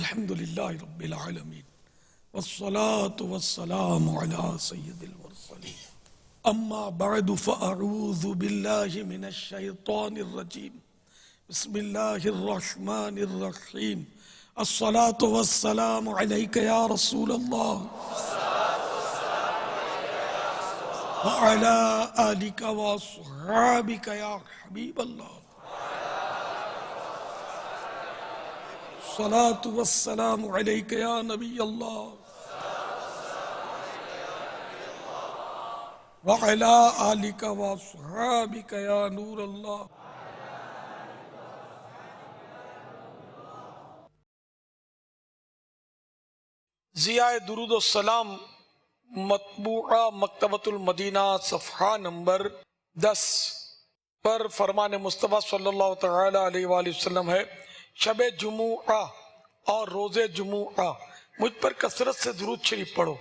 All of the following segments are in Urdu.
الحمدللہ رب العالمین والصلاة والسلام علی سید المرسلین اما بعد فاعوذ باللہ من الشیطان الرجیم بسم اللہ الرحمن الرحیم الصلاة والسلام علیک یا رسول اللہ وعلی آلک واصحابک یا حبیب اللہ الصلاة والسلام علیک یا نبی اللہ وعلی آلک واصحابک یا نور اللہ. ضیاء درود و سلام مطبوعہ مکتبۃ المدینہ صفحہ نمبر 10 پر فرمان مصطفیٰ صلی اللہ تعالی علیہ وآلہ وسلم ہے: شب جمعہ اور روز جمعہ مجھ پر کثرت سے درود شریف پڑھو،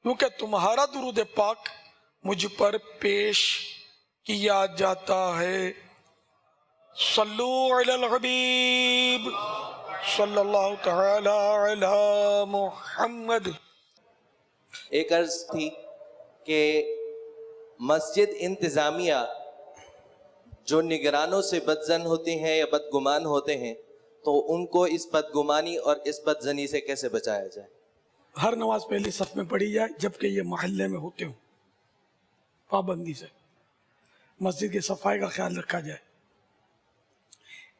کیونکہ تمہارا درود پاک مجھ پر پیش کیا جاتا ہے. صلو علی الحبیب صلی اللہ تعالی علی محمد. ایک عرض تھی کہ مسجد انتظامیہ جو نگرانوں سے بدظن ہوتے ہیں یا بدگمان ہوتے ہیں تو ان کو اس بدگمانی اور اس بدظنی سے کیسے بچایا جائے؟ ہر نماز پہلی صف میں پڑھی جائے جبکہ یہ محلے میں ہوتے ہوں، پابندی سے مسجد کی صفائی کا خیال رکھا جائے،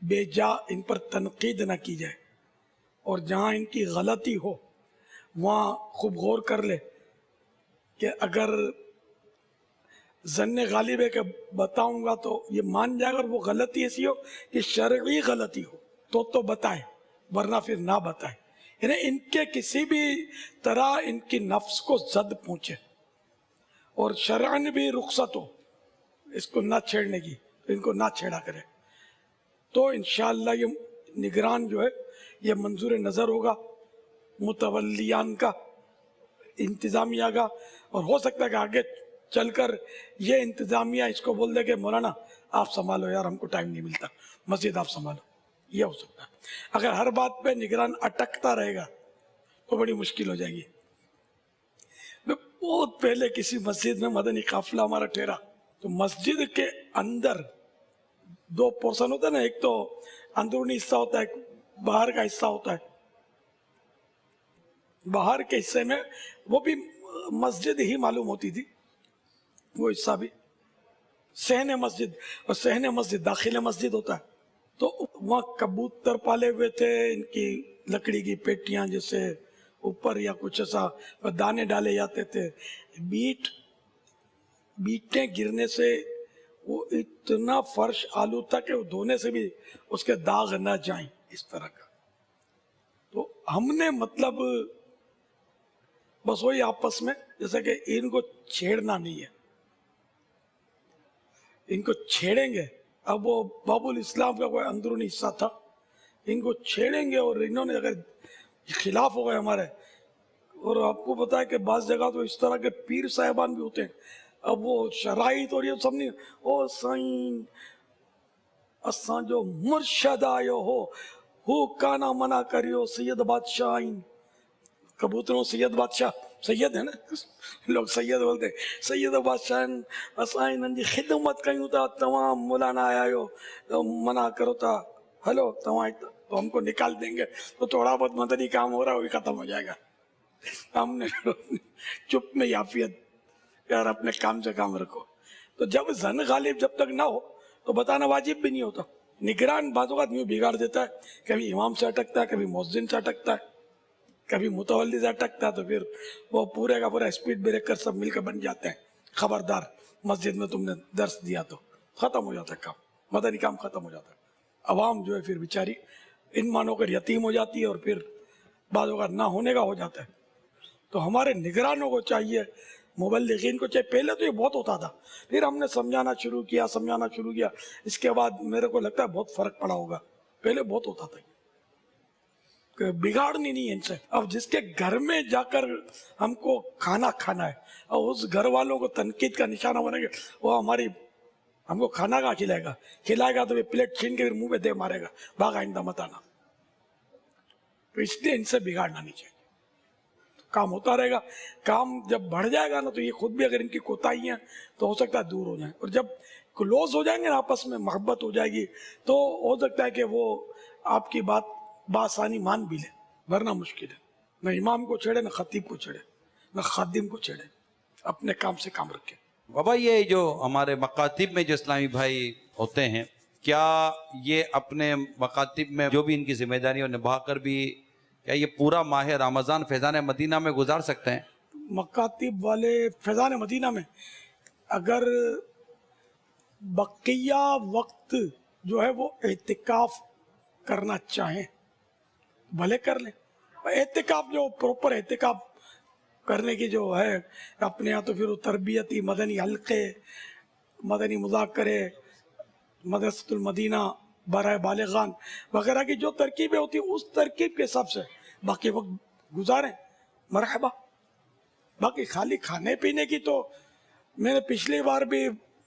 بے جا ان پر تنقید نہ کی جائے، اور جہاں ان کی غلطی ہو وہاں خوب غور کر لے کہ اگر ظن غالب ہے کہ بتاؤں گا تو یہ مان جائے گا، اور وہ غلطی ایسی ہو کہ شرعی غلطی ہو تو بتائے، ورنہ پھر نہ بتائے. یعنی ان کے کسی بھی طرح ان کی نفس کو زد پہنچے اور شرعن بھی رخصت ہو اس کو نہ چھیڑنے کی، ان کو نہ چھیڑا کرے، تو انشاءاللہ یہ نگران جو ہے یہ منظور نظر ہوگا متولیان کا، انتظامیہ کا. اور ہو سکتا ہے کہ آگے چل کر یہ انتظامیہ اس کو بول دے کہ مولانا آپ سنبھالو یار، ہم کو ٹائم نہیں ملتا، مسجد آپ سنبھالو. یہ ہو سکتا ہے. اگر ہر بات پہ نگران اٹکتا رہے گا تو بڑی مشکل ہو جائے گی. میں بہت پہلے کسی مسجد میں مدنی قافلہ ہمارا ٹھہرا، تو مسجد کے اندر دو پورشن ہوتا ہے نا، ایک تو اندرونی حصہ ہوتا ہے، ایک باہر کا حصہ ہوتا ہے. باہر کے حصے میں وہ بھی مسجد ہی معلوم ہوتی تھی، وہ حصہ بھی صحن مسجد، اور صحن مسجد داخل مسجد ہوتا ہے. تو وہاں کبوتر پالے ہوئے تھے، ان کی لکڑی کی پیٹیاں جیسے اوپر یا کچھ ایسا دانے ڈالے جاتے تھے. بیٹیں گرنے سے وہ اتنا فرش آلود تھا کہ وہ دھونے سے بھی اس کے داغ نہ جائیں، اس طرح کا. تو ہم نے مطلب بس وہی آپس میں جیسا کہ ان کو چھیڑنا نہیں ہے، ان کو چھیڑیں گے. اب وہ باب الاسلام کا کوئی اندرونی حصہ تھا، ان کو چھیڑیں گے اور انہوں نے اگر خلاف ہو گئے ہمارے. اور آپ کو پتا ہے کہ بعض جگہ تو اس طرح کے پیر صاحبان بھی ہوتے ہیں، اب وہ شرائط اور یہ سب نہیں، او سائن اساں جو مرشد آئے ہو کانا منع کریو سید بادشاہ. کبوتروں سید بادشاہ، سید ہے نا، لوگ سید بولتے ہیں، سید بادشاہ اساں انہن جی خدمت کیوں تا، تمام مولانا آیا ہو منع کرو تا، ہلو تمام تو ہم کو نکال دیں گے. تو تھوڑا بہت مدنی کام ہو رہا ہے وہ بھی ختم ہو جائے گا. ہم نے چپ میں یافیت یار اپنے کام سے کام رکھو. تو جب زن غالب جب تک نہ ہو تو بتانا واجب بھی نہیں ہوتا. نگران بعض اوقات یوں بگاڑ دیتا ہے، کبھی امام سے اٹکتا ہے، کبھی مؤذن سے اٹکتا ہے، کبھی متولی سے اٹکتا ہے، تو پھر وہ پورے کا پورا اسپیڈ بریکر سب مل کے بن جاتے ہیں. خبردار مسجد میں تم نے درس دیا تو ختم ہو جاتا ہے کام، مدنی کام ختم ہو جاتا ہے. عوام جو ہے پھر بیچاری ان مانوں کر یتیم ہو جاتی ہے، اور پھر بعض اوقات نہ ہونے کا ہو جاتا ہے. تو ہمارے نگرانوں کو چاہیے، مبلغین کو چاہیے. پہلے تو یہ بہت ہوتا تھا، پھر ہم نے سمجھانا شروع کیا، اس کے بعد میرے کو لگتا ہے بہت فرق پڑا ہوگا. پہلے بہت ہوتا تھا کہ بگاڑنی نہیں ہے ان سے. اب جس کے گھر میں جا کر ہم کو کھانا کھانا ہے اور اس گھر والوں کو تنقید کا نشانہ بنے گا، وہ ہم کو کھانا کہاں کھلائے گا تو یہ پلیٹ چھین کے پھر منہ پہ دے مارے گا، بھاگ آئندہ مت آنا. تو اس لیے ان سے بگاڑنا نہیں چاہیے. کام ہوتا رہے گا. کام جب بڑھ جائے گا نا تو یہ خود بھی اگر ان کی کوتاہیاں تو ہو سکتا ہے دور ہو جائیں, اور جب کلوز ہو جائیں گے نا آپس میں, محبت ہو جائے گی, تو ہو سکتا ہے کہ وہ آپ کی بات بآسانی مان بھی لے, ورنہ مشکل ہے. نہ امام کو چھیڑے, نہ خطیب کو چھیڑے, نہ خادم کو چھیڑے, اپنے کام سے کام رکھے. بابا یہ جو ہمارے مکاتب میں جو اسلامی بھائی ہوتے ہیں, کیا یہ اپنے مکاتب میں جو بھی ان کی ذمہ داریاں نبھا کر بھی کیا یہ پورا ماہ رمضان فیضان مدینہ میں گزار سکتے ہیں؟ مکاتب والے فیضان مدینہ میں اگر بقیہ وقت جو ہے وہ اعتکاف کرنا چاہیں بھلے کر لیں. اعتکاف جو پروپر اعتکاف کرنے کی جو ہے اپنے یہاں, تو پھر وہ تربیتی مدنی حلقے, مدنی مذاکرے, مدرسۃ المدینہ برائے بالغان وغیرہ کی جو ترکیبیں ہوتی ہیں اس ترکیب کے حساب سے باقی وقت گزاریں, مرحبا. باقی خالی کھانے پینے کی تو میں نے پچھلی بار بھی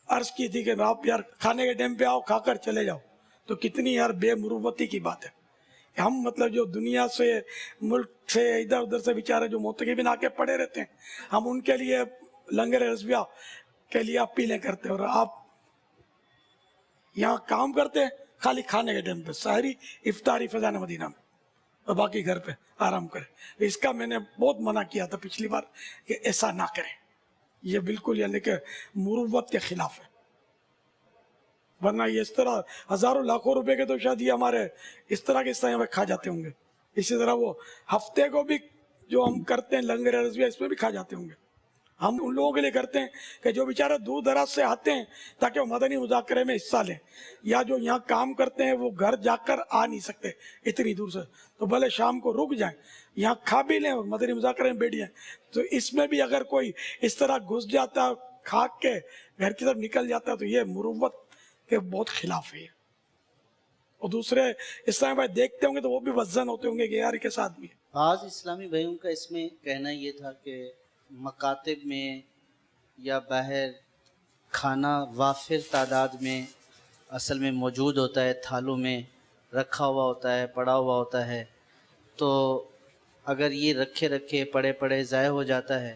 عرض کی تھی کہ آپ یار کھانے کے ٹائم پہ آؤ, کھا کر چلے جاؤ, تو کتنی یار بے مروتی کی بات ہے. ہم مطلب جو دنیا سے, ملک سے, ادھر ادھر سے بیچارے جو موتقبین آ کے پڑے رہتے ہیں, ہم ان کے لیے لنگر رضویہ کے لیے اپیلیں کرتے ہیں, اور آپ یہاں کام کرتے ہیں خالی کھانے کے ٹائم پہ, سحری افطاری فیضان مدینہ میں, اور باقی گھر پہ آرام کریں. اس کا میں نے بہت منع کیا تھا پچھلی بار کہ ایسا نہ کریں, یہ بالکل یعنی کہ مروت کے خلاف ہے. ورنہ یہ اس طرح ہزاروں لاکھوں روپے کے تو شاید یہ ہمارے اس طرح کے طرح کھا جاتے ہوں گے. اسی طرح وہ ہفتے کو بھی جو ہم کرتے ہیں لنگر رضویہ, اس میں بھی کھا جاتے ہوں گے. ہم ان لوگوں کے لیے کرتے ہیں کہ جو بیچارے دور دراز سے آتے ہیں تاکہ وہ مدنی مذاکرے میں حصہ لیں, یا جو یہاں کام کرتے ہیں وہ گھر جا کر آ نہیں سکتے اتنی دور سے, تو بھلے شام کو رک جائیں, یہاں کھا بھی لیں اور مدنی مذاکرے میں بیٹھ جائیں. تو اس میں بھی اگر کوئی اس طرح گھس جاتا ہے, کھا کے گھر کی طرف نکل جاتا ہے, تو یہ مروت کے بہت خلاف ہے. اور دوسرے اسلامی بھائی دیکھتے ہوں گے تو وہ بھی وزن ہوتے ہوں گے کہ یار کے ساتھ بھی. بعض اسلامی بھائیوں کا اس میں کہنا یہ تھا کہ مکاتب میں یا باہر کھانا وافر تعداد میں اصل میں موجود ہوتا ہے, تھالوں میں رکھا ہوا ہوتا ہے, پڑا ہوا ہوتا ہے, تو اگر یہ رکھے پڑے پڑے ضائع ہو جاتا ہے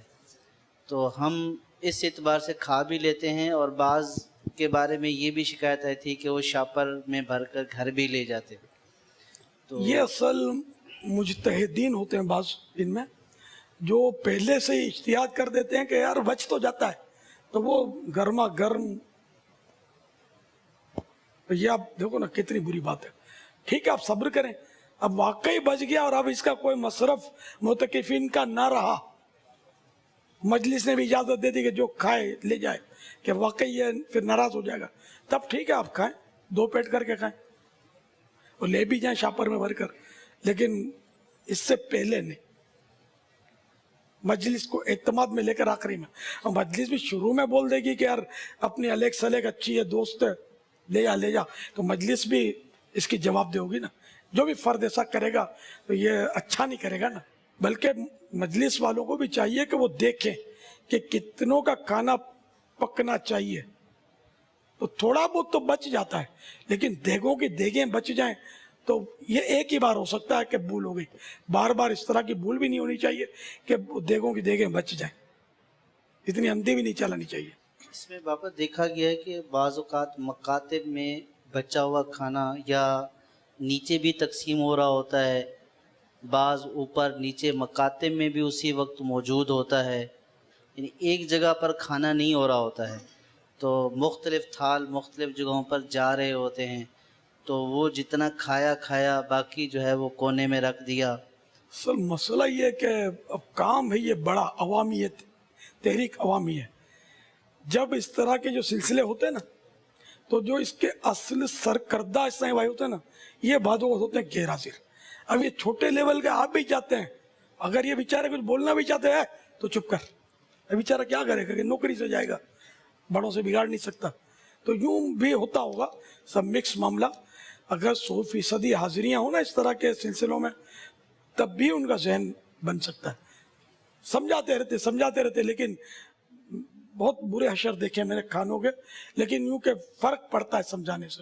تو ہم اس اعتبار سے کھا بھی لیتے ہیں, اور بعض کے بارے میں یہ بھی شکایت آئی تھی کہ وہ شاپر میں بھر کر گھر بھی لے جاتے. تو یہ اصل مجتہدین ہوتے ہیں بعض ان میں, جو پہلے سے ہی اجتہاد کر دیتے ہیں کہ یار بچ تو جاتا ہے, تو وہ گرما گرم, یہ آپ دیکھو نا کتنی بری بات ہے. ٹھیک ہے آپ صبر کریں, اب واقعی بچ گیا اور اب اس کا کوئی مصرف معتکفین کا نہ رہا, مجلس نے بھی اجازت دے دی کہ جو کھائے لے جائے, کہ واقعی یہ پھر ناراض ہو جائے گا, تب ٹھیک ہے آپ کھائیں, 2 پیٹ کر کے کھائیں اور لے بھی جائیں شاپر میں بھر کر, لیکن اس سے پہلے نہیں. مجلس کو اعتماد میں لے کر آخری میں, اور مجلس بھی شروع میں بول دے گی کہ یار اپنی الیگ سلیگ اچھی ہے, دوست ہے, لے جا, تو مجلس بھی اس کی جواب دے ہوگی نا. جو بھی فرد ایسا کرے گا تو یہ اچھا نہیں کرے گا نا, بلکہ مجلس والوں کو بھی چاہیے کہ وہ دیکھیں کہ کتنوں کا کھانا پکنا چاہیے. تو تھوڑا بہت تو بچ جاتا ہے, لیکن دیگوں کی دیگیں بچ جائیں تو یہ ایک ہی بار ہو سکتا ہے کہ بھول ہو گئی, بار بار اس طرح کی بھول بھی نہیں ہونی چاہیے کہ دیگوں کی دیگیں بچ جائیں, اتنی اندھی بھی نہیں چلانی چاہیے. اس میں باپا دیکھا گیا ہے کہ بعض اوقات مکاتب میں بچا ہوا کھانا یا نیچے بھی تقسیم ہو رہا ہوتا ہے, بعض اوپر نیچے مکاتب میں بھی اسی وقت موجود ہوتا ہے, یعنی ایک جگہ پر کھانا نہیں ہو رہا ہوتا ہے, تو مختلف تھال مختلف جگہوں پر جا رہے ہوتے ہیں, تو وہ جتنا کھایا باقی جو ہے وہ کونے میں رکھ دیا. اصل مسئلہ یہ ہے کہ اب کام ہے یہ بڑا عوامی ہے, تحریک عوامی ہے. جب اس طرح کے جو سلسلے ہوتے ہیں نا, تو جو اس کے اصل سرکردہ اسلامی بھائی ہوتے ہیں نا, یہ بعض اوقات ہوتے ہیں غیر حاضر. اب یہ چھوٹے لیول کے آپ بھی چاہتے ہیں, اگر یہ بیچارے کچھ بولنا بھی چاہتے ہیں تو چپ کر, بیچارہ کیا کرے گا کہ نوکری سے جائے گا, بڑوں سے بگاڑ نہیں سکتا. تو یوں بھی ہوتا ہوگا سب مکس معاملہ. اگر 100% حاضریاں ہوں نا اس طرح کے سلسلوں میں, تب بھی ان کا ذہن بن سکتا ہے. سمجھاتے رہتے لیکن بہت برے حشر دیکھے میں نے کھانوں کے, لیکن یوں کہ فرق پڑتا ہے سمجھانے سے.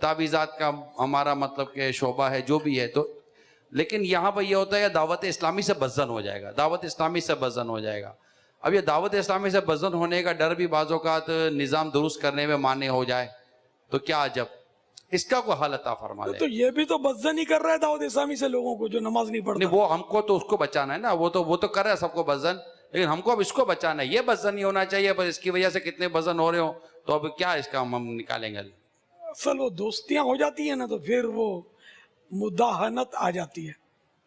تعویذات کا ہمارا مطلب کہ شعبہ ہے جو بھی ہے، تو لیکن یہاں پر یہ ہوتا ہے دعوت اسلامی سے بزن ہو جائے گا، دعوت اسلامی سے بزن ہو جائے گا۔ اب یہ دعوت اسلامی سے بزن ہونے کا ڈر بھی بعض اوقات نظام درست کرنے میں مانع ہو جائے تو کیا عجب، اس کا کوئی حل عطا فرما دے۔ تو یہ بھی تو بزن ہی کر رہا ہے دعوت اسلامی سے لوگوں کو جو نماز نہیں پڑھتا۔ نہیں، وہ ہم کو تو اس کو بچانا ہے نا، وہ تو کر رہا ہے سب کو بزن، لیکن ہم کو اب اس کو بچانا ہے، یہ بزن نہیں ہونا چاہیے، بس اس کی وجہ سے کتنے بزن ہو رہے ہوں تو اب کیا اس کا ہم نکالیں گے۔ اصل وہ دوستیاں ہو جاتی ہیں نا تو پھر وہ مداحنت آ جاتی ہے،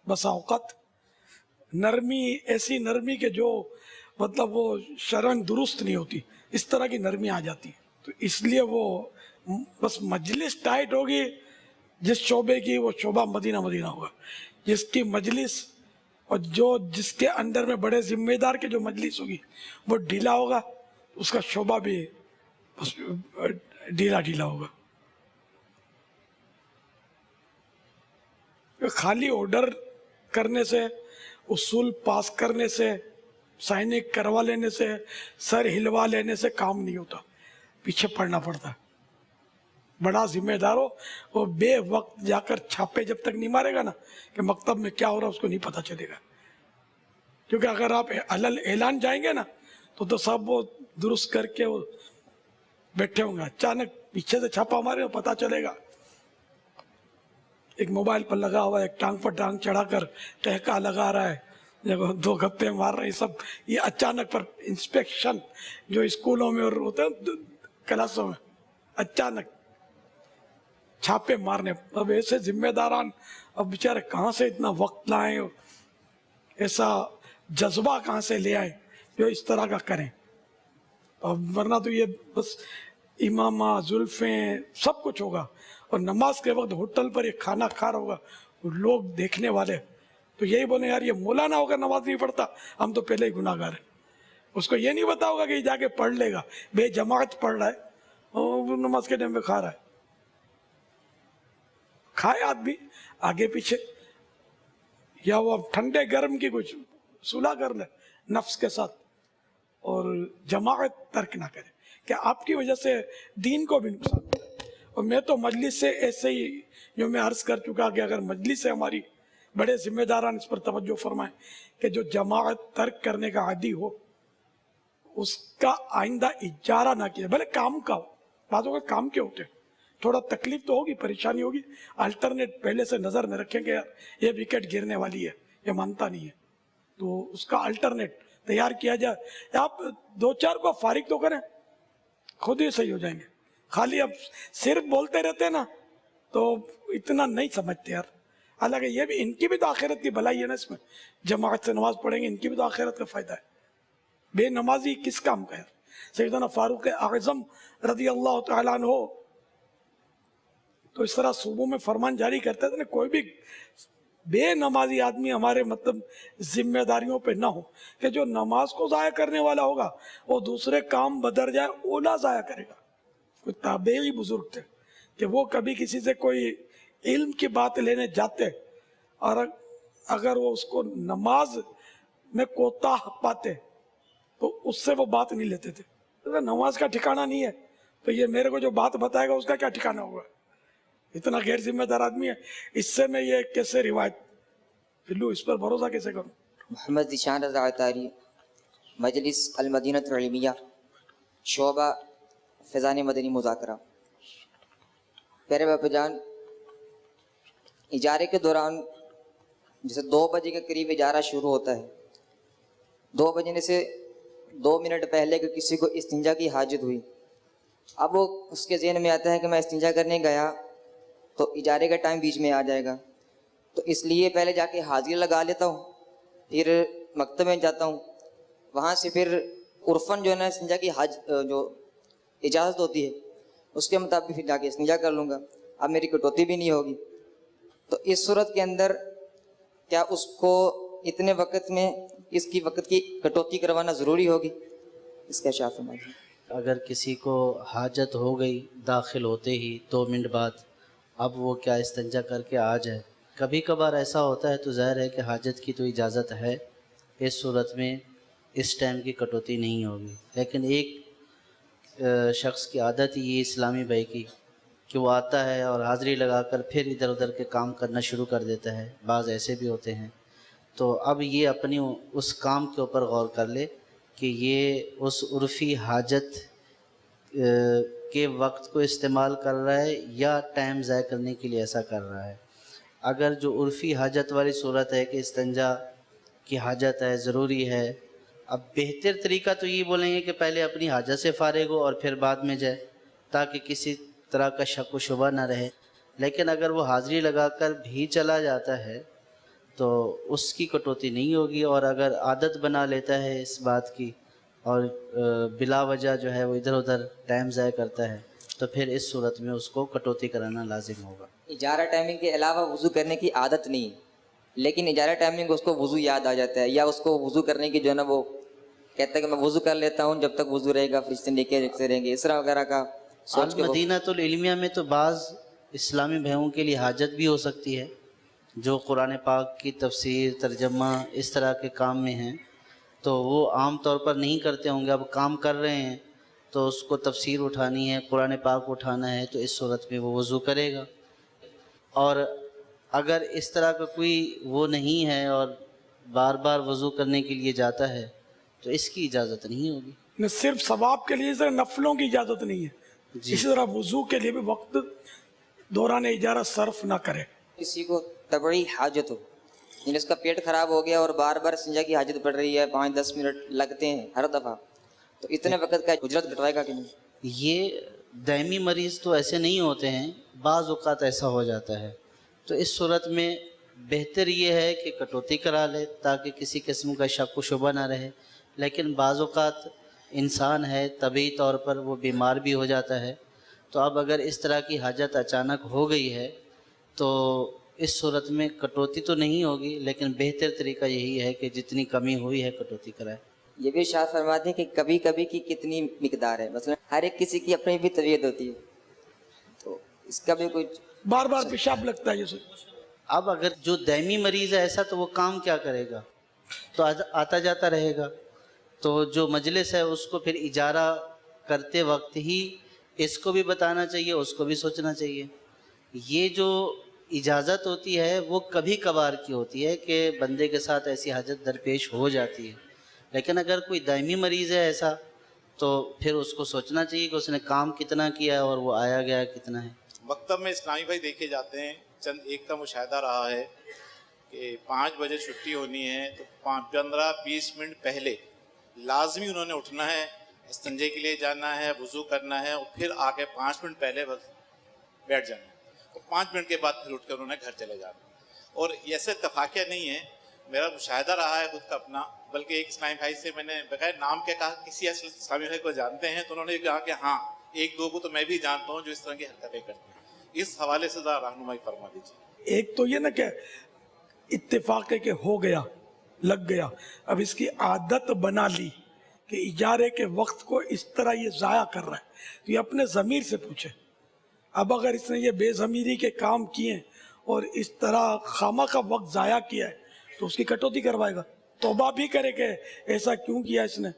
بس اوقات نرمی، ایسی نرمی کہ جو مطلب وہ شرعاً درست نہیں ہوتی، اس طرح کی نرمی آ جاتی ہے۔ تو اس لیے وہ بس مجلس ٹائٹ ہوگی، جس شعبے کی وہ شعبہ مدینہ مدینہ ہوگا، جس کی مجلس اور جس کے اندر میں بڑے ذمہ دار کے جو مجلس ہوگی وہ ڈھیلا ہوگا، اس کا شعبہ بھی بس ڈھیلا ڈھیلا ہوگا۔ خالی آرڈر کرنے سے، اصول پاس کرنے سے، سائن کروا لینے سے، سر ہلوا لینے سے کام نہیں ہوتا، پیچھے پڑنا پڑتا ہے۔ بڑا ذمہ دار ہو وہ بے وقت جا کر چھاپے جب تک نہیں مارے گا نا کہ مکتب میں کیا ہو رہا ہے اس کو نہیں پتا چلے گا، کیونکہ اگر آپ علل اعلان جائیں گے نا تو سب وہ درست کر کے وہ بیٹھے ہوں گے، اچانک پیچھے سے چھاپا مارے پتا چلے گا ایک موبائل پر لگا ہوا ہے، ایک ٹانگ پر ٹانگ چڑھا کر ٹہکا لگا رہا ہے، دو گپے مار رہے ہیں، سب یہ اچانک پر انسپیکشن جو اسکولوں میں اور ہوتے ہیں کلاسوں میں، اچانک چھاپے مارنے۔ اب ایسے ذمہ داران اب بیچارے کہاں سے اتنا وقت لائیں، ایسا جذبہ کہاں سے لے آئیں جو اس طرح کا کریں، ورنہ تو یہ بس امامہ، زلفیں، سب کچھ ہوگا، اور نماز کے وقت ہوٹل پر یہ کھانا کھا رہا ہوگا، لوگ دیکھنے والے تو یہی بولے یار یہ مولانا ہوگا نماز نہیں پڑھتا، ہم تو پہلے ہی گناہ گار ہیں۔ اس کو یہ نہیں پتا ہوگا کہ یہ جا کے پڑھ لے گا، بے جماعت پڑھ رہا ہے اور نماز کے ٹائم پہ کھا رہا ہے، کھائے آدمی آگے پیچھے، یا وہ ٹھنڈے گرم کی کچھ صلح کر لے نفس کے ساتھ اور جماعت ترک نہ کرے کہ آپ کی وجہ سے دین کو بھی نقصان ہوتا ہے۔ اور میں تو مجلس سے ایسے ہی جو میں عرض کر چکا کہ اگر مجلس سے ہماری بڑے ذمہ داران اس پر توجہ فرمائیں کہ جو جماعت ترک کرنے کا عادی ہو اس کا آئندہ اجارہ نہ کیا، بھلے کام کا ہو، بعضوں کا کام کے ہوتے ہیں، تھوڑا تکلیف تو ہوگی، پریشانی ہوگی، الٹرنیٹ پہلے سے نظر میں رکھیں گے یہ وکٹ گرنے والی ہے، یہ مانتا نہیں ہے تو اس کا الٹرنیٹ تیار کیا جائے۔ آپ دو چار کو فارغ تو کریں، خود ہی صحیح ہو جائیں گے۔ خالی اب صرف بولتے رہتے ہیں نا تو اتنا نہیں سمجھتے یار، حالانکہ یہ بھی ان کی بھی تو آخرت کی بھلائی ہے نا، اس میں جماعت سے نماز پڑھیں گے ان کی بھی تو آخرت کا فائدہ ہے۔ بے نمازی کس کام کا ہے؟ سیدنا فاروق اعظم رضی اللہ تعالیٰ عنہ تو اس طرح صوبوں میں فرمان جاری کرتے تھے نا، کوئی بھی بے نمازی آدمی ہمارے مطلب ذمہ داریوں پہ نہ ہو، کہ جو نماز کو ضائع کرنے والا ہوگا وہ دوسرے کام بدر جائے اولا ضائع کرے گا۔ کوئی تابعی بزرگ تھے کہ وہ کبھی کسی سے کوئی علم کی بات لینے جاتے اور اگر وہ اس کو نماز میں کوتاہ پاتے تو اس سے وہ بات نہیں لیتے تھے، اگر نماز کا ٹھکانہ نہیں ہے تو یہ میرے کو جو بات بتائے گا اس کا کیا ٹھکانہ ہوگا، اتنا غیر ذمہ دار آدمی ہے، اس سے میں یہ کیسے روایت لوں، اس پر بھروسہ کیسے کروں؟ محمد ذیشان رضا عطاری، مجلس المدینہ العلمیہ، شعبہ فیضان مدنی مذاکرہ۔ پیارے باپا جان، اجارے کے دوران جیسے 2 بجے کے قریب اجارہ شروع ہوتا ہے، 2 بجنے سے 2 منٹ پہلے کہ کسی کو استنجا کی حاجت ہوئی، اب وہ اس کے ذہن میں آتا ہے کہ میں استنجا کرنے گیا تو اجارے کا ٹائم بیچ میں آ جائے گا، تو اس لیے پہلے جا کے حاضری لگا لیتا ہوں، پھر مکتب میں جاتا ہوں، وہاں سے پھر عرفاً جو ہے نا استنجا کی جو اجازت ہوتی ہے اس کے مطابق پھر جا کے استنجا کر لوں گا، اب میری کٹوتی بھی نہیں ہوگی۔ تو اس صورت کے اندر کیا اس کو اتنے وقت میں اس کی وقت کی کٹوتی کروانا ضروری ہوگی؟ اس کا شاف فرمائیے۔ اگر کسی کو حاجت ہو گئی داخل ہوتے ہی 2 منٹ بعد، اب وہ کیا استنجا کر کے آ جائے؟ کبھی کبھار ایسا ہوتا ہے تو ظاہر ہے کہ حاجت کی تو اجازت ہے، اس صورت میں اس ٹائم کی کٹوتی نہیں ہوگی، لیکن ایک شخص کی عادت ہی یہ اسلامی بھائی کی کہ وہ آتا ہے اور حاضری لگا کر پھر ادھر ادھر کے کام کرنا شروع کر دیتا ہے، بعض ایسے بھی ہوتے ہیں. تو اب یہ اپنی اس کام کے اوپر غور کر لے کہ یہ اس عرفی حاجت کے وقت کو استعمال کر رہا ہے یا ٹائم ضائع کرنے کے لیے ایسا کر رہا ہے. اگر جو عرفی حاجت والی صورت ہے کہ استنجا کی حاجت ہے، ضروری ہے، اب بہتر طریقہ تو یہ بولیں گے کہ پہلے اپنی حاجت سے فارغ ہو اور پھر بعد میں جائے، تاکہ کسی طرح کا شک و شبہ نہ رہے. لیکن اگر وہ حاضری لگا کر بھی چلا جاتا ہے تو اس کی کٹوتی نہیں ہوگی، اور اگر عادت بنا لیتا ہے اس بات کی اور بلا وجہ جو ہے وہ ادھر ادھر ٹائم ضائع کرتا ہے تو پھر اس صورت میں اس کو کٹوتی کرانا لازم ہوگا. اجارہ ٹائمنگ کے علاوہ وضو کرنے کی عادت نہیں، لیکن اجارہ ٹائمنگ اس کو وضو یاد آ جاتا ہے، یا اس کو وضو کرنے کی جو ہے نا وہ کہتا ہے کہ میں وضو کر لیتا ہوں، جب تک وضو رہے گا فرشتے نیکیاں لکھتے رہیں گے، اس طرح وغیرہ کا سوچ کے وہ مدینۃ العلمیہ میں تو بعض اسلامی بھائیوں کے لیے حاجت بھی ہو سکتی ہے جو قرآن پاک کی تفسیر، ترجمہ اس طرح کے کام میں ہیں، تو وہ عام طور پر نہیں کرتے ہوں گے. اب کام کر رہے ہیں تو اس کو تفسیر اٹھانی ہے، قرآن پاک اٹھانا ہے، تو اس صورت میں وہ وضو کرے گا. اور اگر اس طرح کا کوئی وہ نہیں ہے اور بار بار وضو کرنے کے لیے جاتا ہے تو اس کی اجازت نہیں ہوگی. نہ صرف ثواب کے لیے، اس طرح نفلوں کی اجازت نہیں ہے. اسی طرح وضو کے لیے بھی وقت دوران اجارہ صرف نہ کرے. کسی کو طبعی حاجت ہو، یعنی اس کا پیٹ خراب ہو گیا اور بار بار استنجا کی حاجت پڑ رہی ہے، 5-10 منٹ لگتے ہیں ہر دفعہ، تو اتنے وقت کا اجرت گھٹوائے گا کہ نہیں؟ یہ دائمی مریض تو ایسے نہیں ہوتے ہیں، بعض اوقات ایسا ہو جاتا ہے، تو اس صورت میں بہتر یہ ہے کہ کٹوتی کرا لے تاکہ کسی قسم کا شک و شبہ نہ رہے. لیکن بعض اوقات انسان ہے طبعی طور پر وہ بیمار بھی ہو جاتا ہے، تو اب اگر اس طرح کی حاجت اچانک ہو گئی ہے تو اس صورت میں کٹوتی تو نہیں ہوگی، لیکن بہتر طریقہ یہی ہے کہ جتنی کمی ہوئی ہے کٹوتی کرائے. یہ بھی ارشاد فرماتے ہیں کہ کبھی کبھی کی کتنی مقدار ہے، مثلا ہر ایک کسی کی اپنی بھی طبیعت ہوتی ہے، تو اس کا بھی کوئی بار بار پیشاب لگتا ہے جیسے. اب اگر جو دائمی مریض ہے ایسا تو وہ کام کیا کرے گا، تو آتا جاتا رہے گا. تو جو مجلس ہے اس کو پھر اجارہ کرتے وقت ہی اس کو بھی بتانا چاہیے، اس کو بھی سوچنا چاہیے. یہ جو اجازت ہوتی ہے وہ کبھی کبھار کی ہوتی ہے کہ بندے کے ساتھ ایسی حاجت درپیش ہو جاتی ہے، لیکن اگر کوئی دائمی مریض ہے ایسا تو پھر اس کو سوچنا چاہیے کہ اس نے کام کتنا کیا ہے اور وہ آیا گیا کتنا ہے. مکتب میں اسلامی بھائی دیکھے جاتے ہیں، چند ایک کا مشاہدہ رہا ہے کہ 5 بجے چھٹی ہونی ہے تو 15-20 منٹ پہلے لازمی انہوں نے اٹھنا ہے، استنجے کے لیے جانا ہے، وضو کرنا ہے، اور پھر آ کے 5 منٹ پہلے بس بیٹھ جانا ہے، اور 5 منٹ کے بعد پھر اٹھ کر انہوں نے گھر چلے جانا. اور ایسے اتفاقیہ نہیں ہے، میرا مشاہدہ رہا ہے خود کا اپنا، بلکہ ایک اسلامی بھائی سے میں نے بغیر نام کے کہا کسی اصل اسلامی بھائی کو جانتے ہیں، تو انہوں نے کہا کہ ہاں 1-2 کو تو میں بھی جانتا ہوں جو اس طرح کی حرکتیں کرتے ہیں. اس حوالے سے ذرا رہنمائی فرما دیجیے. ایک تو یہ نا کہ اتفاق ہے کہ ہو گیا، لگ گیا، اب اس کی عادت بنا لی کہ اجارے کے وقت کو اس طرح یہ ضائع کر رہا ہے، تو یہ اپنے ضمیر سے پوچھے. اب اگر اس نے یہ بے ضمیری کے کام کیے اور اس طرح خامہ کا وقت ضائع کیا ہے تو اس کی کٹوتی کروائے گا. توبہ بھی کرے کہ ایسا کیوں کیا اس نے.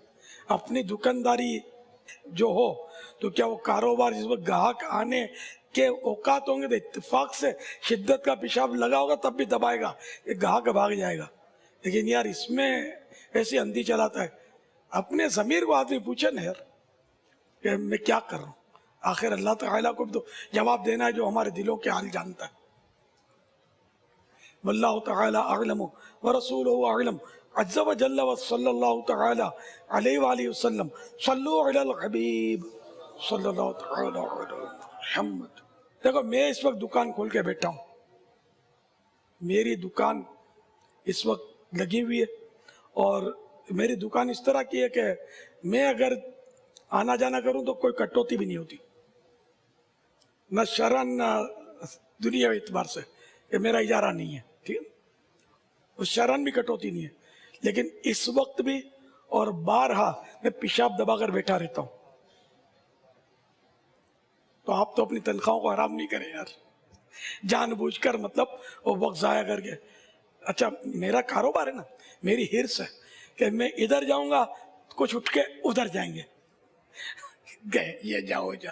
اپنی دکانداری جو ہو تو کیا وہ کاروبار جس وقت گاہک آنے کے اوقات ہوں گے تو اتفاق سے شدت کا پیشاب لگا ہوگا تب بھی دبائے گا کہ گاہک بھاگ جائے گا. لیکن یار اس میں ایسی اندھی چلاتا ہے. اپنے ضمیر کو آدمی پوچھے نا یار کہ میں کیا کر رہا ہوں. آخر اللہ تعالیٰ کو بھی تو جواب دینا ہے جو ہمارے دلوں کے حال جانتا ہے. واللہ تعالیٰ اعلم ورسولہ اعلم عز و جل و صلی اللہ تعالیٰ علیہ وآلہ وسلم صلو علی الحبیب صلی اللہ تعالیٰ علی محمد. دیکھو میں اس وقت دکان کھول کے بیٹھا ہوں، میری دکان اس وقت لگی ہوئی ہے، اور میری دکان اس طرح کی ہے کہ میں اگر آنا جانا کروں تو کوئی کٹوتی بھی نہیں ہوتی، نہ شرعن نہ دنیا اعتبار سے کہ میرا اجارہ نہیں ہے. ٹھیک ہے، اس شرعن بھی کٹوتی نہیں ہے. لیکن اس وقت بھی اور بارہا میں پیشاب دبا کر بیٹھا رہتا ہوں. تو آپ تو اپنی تنخواہوں کو حرام نہیں کریں یار، جان بوجھ کر مطلب وہ وقت ضائع کر کے. اچھا میرا کاروبار ہے نا، میری ہرس ہے کہ میں ادھر جاؤں گا کچھ اٹھ کے ادھر جائیں گے، گئے یہ جاؤ جا.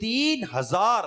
3000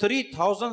3000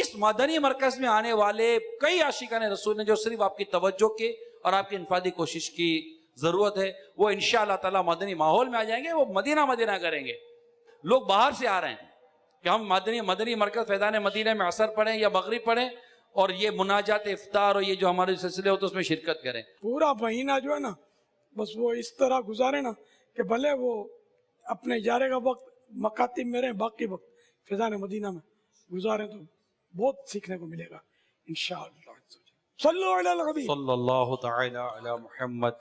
اس مدنی مرکز میں آنے والے کئی عاشقان رسول نے جو صرف آپ کی توجہ کے اور آپ کی انفرادی کوشش کی ضرورت ہے، وہ انشاءاللہ تعالی مدنی ماحول میں آ جائیں گے، وہ مدینہ مدینہ کریں گے. لوگ باہر سے آ رہے ہیں کہ ہم مدنی مرکز فیضان مدینہ میں عصر پڑھیں یا مغرب پڑھیں اور یہ مناجات افطار اور یہ جو ہمارے سلسلے ہوتے ہیں اس میں شرکت کریں. پورا مہینہ جو ہے نا بس وہ اس طرح گزارے نا کہ بھلے وہ اپنے اجارے کا وقت مکاتب میں رہیں، باقی وقت فیضان مدینہ میں گزاریں تو بہت سیکھنے کو ملے گا انشاءاللہ. صلو علی النبی صلی اللہ تعالی علی محمد.